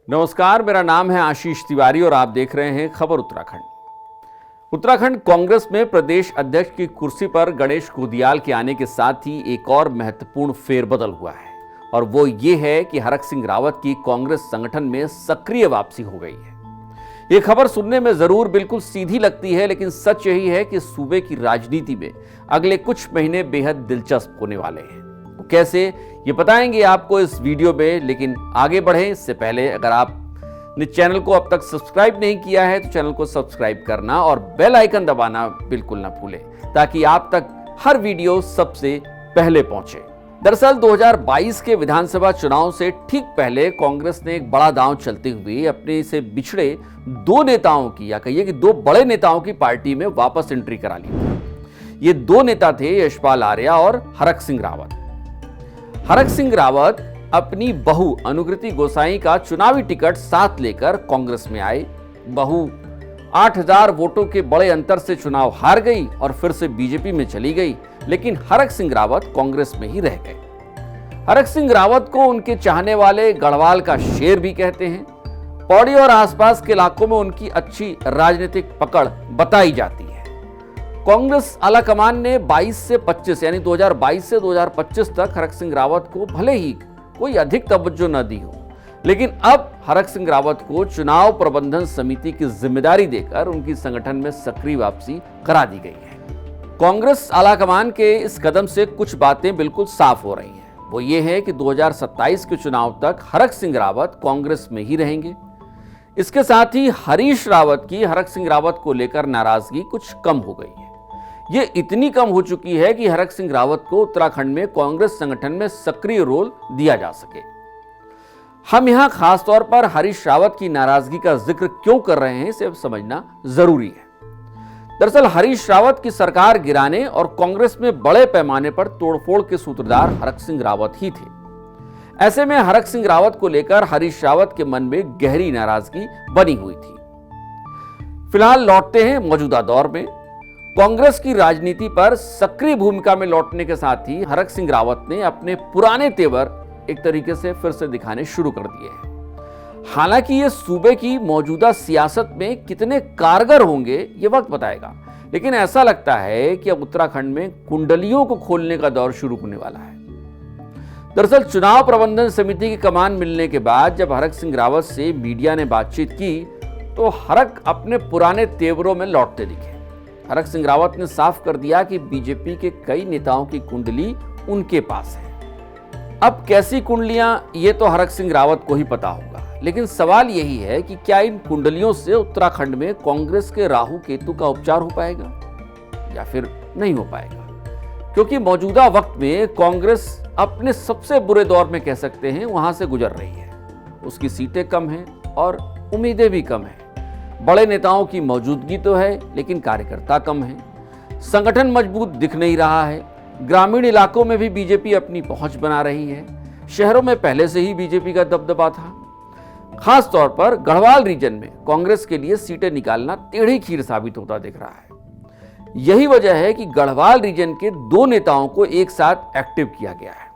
नमस्कार, मेरा नाम है आशीष तिवारी और आप देख रहे हैं खबर उत्तराखंड। उत्तराखंड कांग्रेस में प्रदेश अध्यक्ष की कुर्सी पर गणेश कुदियाल के आने के साथ ही एक और महत्वपूर्ण फेरबदल हुआ है और वो ये है कि हरक सिंह रावत की कांग्रेस संगठन में सक्रिय वापसी हो गई है। ये खबर सुनने में जरूर बिल्कुल सीधी लगती है, लेकिन सच यही है कि सूबे की राजनीति में अगले कुछ महीने बेहद दिलचस्प होने वाले हैं। कैसे, ये बताएंगे आपको इस वीडियो में, लेकिन आगे बढ़े इससे पहले अगर आपने चैनल को अब तक सब्सक्राइब नहीं किया है तो चैनल को सब्सक्राइब करना और बेल आइकन दबाना बिल्कुल ना भूलें, ताकि आप तक हर वीडियो सबसे पहले पहुंचे। दरअसल 2022 के विधानसभा चुनाव से ठीक पहले कांग्रेस ने एक बड़ा दांव चलते हुए अपने से बिछड़े दो नेताओं की, या कहिए कि दो बड़े नेताओं की पार्टी में वापस एंट्री करा ली। ये दो नेता थे यशपाल आर्या और हरक सिंह रावत। हरक सिंह रावत अपनी बहू अनुकृति गोसाई का चुनावी टिकट साथ लेकर कांग्रेस में आए। बहू 8000 वोटों के बड़े अंतर से चुनाव हार गई और फिर से बीजेपी में चली गई, लेकिन हरक सिंह रावत कांग्रेस में ही रह गए। हरक सिंह रावत को उनके चाहने वाले गढ़वाल का शेर भी कहते हैं। पौड़ी और आसपास के इलाकों में उनकी अच्छी राजनीतिक पकड़ बताई जाती है। कांग्रेस आलाकमान ने 22 से 25 यानी 2022 से 2025 तक हरक सिंह रावत को भले ही कोई अधिक तवज्जो न दी हो, लेकिन अब हरक सिंह रावत को चुनाव प्रबंधन समिति की जिम्मेदारी देकर उनकी संगठन में सक्रिय वापसी करा दी गई है। कांग्रेस आलाकमान के इस कदम से कुछ बातें बिल्कुल साफ हो रही हैं। वो ये है कि 2027 के चुनाव तक हरक सिंह रावत कांग्रेस में ही रहेंगे। इसके साथ ही हरीश रावत की हरक सिंह रावत को लेकर नाराजगी कुछ कम हो गई है। ये इतनी कम हो चुकी है कि हरक सिंह रावत को उत्तराखंड में कांग्रेस संगठन में सक्रिय रोल दिया जा सके। हम यहां खास तौर पर हरीश रावत की नाराजगी का जिक्र क्यों कर रहे हैं, इसे समझना जरूरी है। दरअसल हरीश रावत की सरकार गिराने और कांग्रेस में बड़े पैमाने पर तोड़फोड़ के सूत्रधार हरक सिंह रावत ही थे। ऐसे में हरक सिंह रावत को लेकर हरीश रावत के मन में गहरी नाराजगी बनी हुई थी। फिलहाल लौटते हैं मौजूदा दौर में। कांग्रेस की राजनीति पर सक्रिय भूमिका में लौटने के साथ ही हरक सिंह रावत ने अपने पुराने तेवर एक तरीके से फिर से दिखाने शुरू कर दिए हैं। हालांकि ये सूबे की मौजूदा सियासत में कितने कारगर होंगे ये वक्त बताएगा, लेकिन ऐसा लगता है कि अब उत्तराखंड में कुंडलियों को खोलने का दौर शुरू होने वाला है। दरअसल चुनाव प्रबंधन समिति की कमान मिलने के बाद जब हरक सिंह रावत से मीडिया ने बातचीत की तो हरक अपने पुराने तेवरों में लौटते दिखे। हरक सिंह रावत ने साफ कर दिया कि बीजेपी के कई नेताओं की कुंडली उनके पास है। अब कैसी कुंडलियां, ये तो हरक सिंह रावत को ही पता होगा, लेकिन सवाल यही है कि क्या इन कुंडलियों से उत्तराखंड में कांग्रेस के राहु केतु का उपचार हो पाएगा या फिर नहीं हो पाएगा। क्योंकि मौजूदा वक्त में कांग्रेस अपने सबसे बुरे दौर में कह सकते हैं वहां से गुजर रही है। उसकी सीटें कम हैं और उम्मीदें भी कम हैं। बड़े नेताओं की मौजूदगी तो है, लेकिन कार्यकर्ता कम है। संगठन मजबूत दिख नहीं रहा है। ग्रामीण इलाकों में भी बीजेपी अपनी पहुंच बना रही है। शहरों में पहले से ही बीजेपी का दबदबा था। खास तौर पर गढ़वाल रीजन में कांग्रेस के लिए सीटें निकालना टेढ़ी खीर साबित होता दिख रहा है। यही वजह है कि गढ़वाल रीजन के दो नेताओं को एक साथ एक्टिव किया गया है।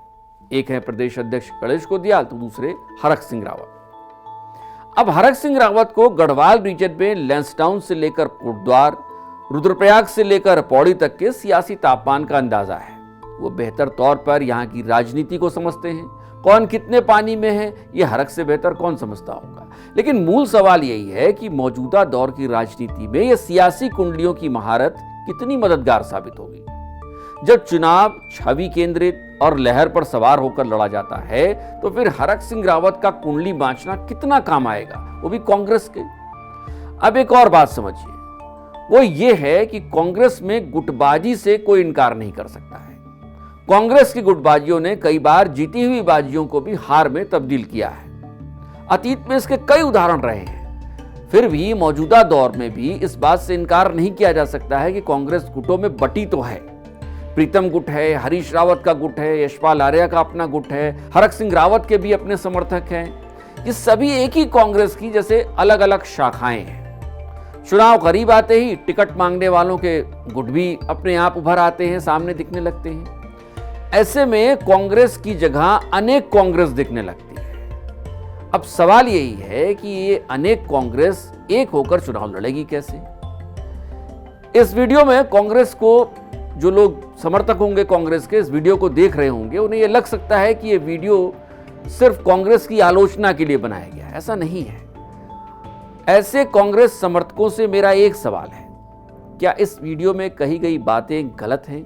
एक है प्रदेश अध्यक्ष गणेश कुदियाल तो दूसरे हरक सिंह रावत। अब हरक सिंह रावत को गढ़वाल रीजन में लैंसडाउन से लेकर कोटद्वार, रुद्रप्रयाग से लेकर पौड़ी तक के सियासी तापमान का अंदाजा है। वो बेहतर तौर पर यहाँ की राजनीति को समझते हैं। कौन कितने पानी में है ये हरक से बेहतर कौन समझता होगा। लेकिन मूल सवाल यही है कि मौजूदा दौर की राजनीति में ये सियासी कुंडलियों की महारत कितनी मददगार साबित होगी। जब चुनाव छवि केंद्रित और लहर पर सवार होकर लड़ा जाता है तो फिर हरक सिंह रावत का कुंडली बांचना कितना काम आएगा, वो भी कांग्रेस के। अब एक और बात समझिए, वो ये है कि कांग्रेस में गुटबाजी से कोई इनकार नहीं कर सकता है। कांग्रेस की गुटबाजियों ने कई बार जीती हुई बाजियों को भी हार में तब्दील किया है। अतीत में इसके कई उदाहरण रहे हैं। फिर भी मौजूदा दौर में भी इस बात से इनकार नहीं किया जा सकता है कि कांग्रेस गुटों में बटी तो है। प्रीतम गुट है, हरीश रावत का गुट है, यशपाल आर्या का अपना गुट है, हरक सिंह रावत के भी अपने समर्थक हैं। ये सभी एक ही कांग्रेस की जैसे अलग अलग शाखाएं हैं। चुनाव करीब आते ही टिकट मांगने वालों के गुट भी अपने आप उभर आते हैं, सामने दिखने लगते हैं। ऐसे में कांग्रेस की जगह अनेक कांग्रेस दिखने लगती है। अब सवाल यही है कि ये अनेक कांग्रेस एक होकर चुनाव लड़ेगी कैसे। इस वीडियो में कांग्रेस को जो लोग समर्थक होंगे कांग्रेस के, इस वीडियो को देख रहे होंगे, उन्हें यह लग सकता है कि ये वीडियो सिर्फ कांग्रेस की आलोचना के लिए बनाया गया है। ऐसा नहीं है। ऐसे कांग्रेस समर्थकों से मेरा एक सवाल है, क्या इस वीडियो में कही गई बातें गलत हैं?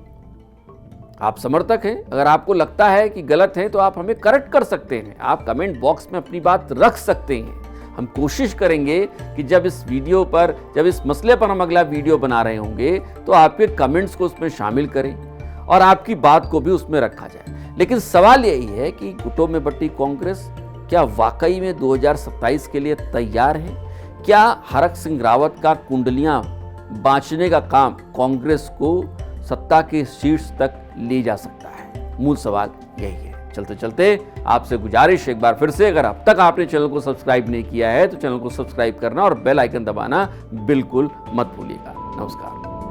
आप समर्थक हैं, अगर आपको लगता है कि गलत है तो आप हमें करेक्ट कर सकते हैं। आप कमेंट बॉक्स में अपनी बात रख सकते हैं। हम कोशिश करेंगे कि जब इस वीडियो पर, जब इस मसले पर हम अगला वीडियो बना रहे होंगे तो आपके कमेंट्स को उसमें शामिल करें और आपकी बात को भी उसमें रखा जाए। लेकिन सवाल यही है कि गुटों में बटी कांग्रेस क्या वाकई में 2027 के लिए तैयार है? क्या हरक सिंह रावत का कुंडलियां बांचने का काम कांग्रेस को सत्ता के शीर्ष तक ले जा सकता है? मूल सवाल यही है। चलते चलते आपसे गुजारिश एक बार फिर से, अगर अब तक आपने चैनल को सब्सक्राइब नहीं किया है तो चैनल को सब्सक्राइब करना और बेल आइकन दबाना बिल्कुल मत भूलिएगा। नमस्कार।